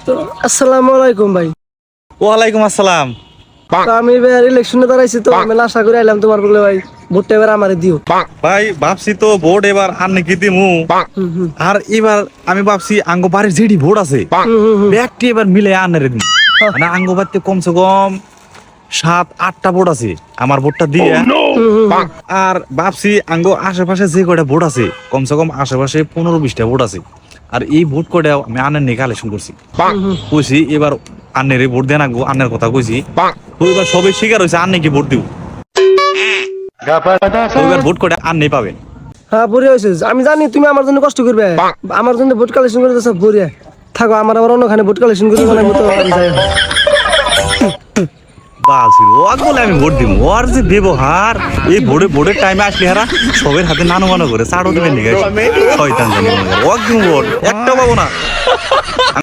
তো আসসালামু আলাইকুম ভাই। ওয়ালাইকুম আসসালাম। তো আমি এবার ইলেকশনে দাঁড়াইছি, তো আমি আশা করে আইলাম তোমার বলে ভাই ভোটটা এবার আমারে দিও। ভাই ভাবছি তো ভোট এবার আর নাকি দিমু। হুম হুম আর এবার আমি ভাবছি আঙ্গ বাড়ির যেটি ভোট আছে হুম। ব্যাগটি এবার মিলে আনারে দিন। মানে আঙ্গ বাড়িতে কমসে কম 7-8টা ভোট আছে আমার ভোটটা দিয়ে। আর ভাবছি আঙ্গ আশেপাশে যে কয়টা ভোট আছে কমসে কম আশেপাশে 15-20টা ভোট আছে। আর এই ভোট কয়টা আমি আনের নিয়ে কালেকশন করছি, কইছি এবার আন্নের ভোট দেন আঙ্গো আন্নের কথা কইছি। তো এবার সবাই স্বীকার হয়েছে আন্নে কি ভোট দিব। তো এবার ভোট কয়টা আন্নে পাবে। হ্যাঁ বড়িয়া হয়েছে, আমি জানি তুমি আমার জন্য কষ্ট করবে, আমার জন্য ভোট কালেকশন করে সব বড়িয়া থাকো। আমার আবার অন্যখানে ভোট কালেকশন করে বানাবো, তো আমি যাই না। বাসির ও বলে আমি ভোট দিব। ওর যে ব্যবহার, এই ভোটের টাইমে আসলে হারা সবের হাতে নানু মানো করে চাড়ও দিবেন নিয়ে শয়তান জানি ও ভোট একটা পাবো না।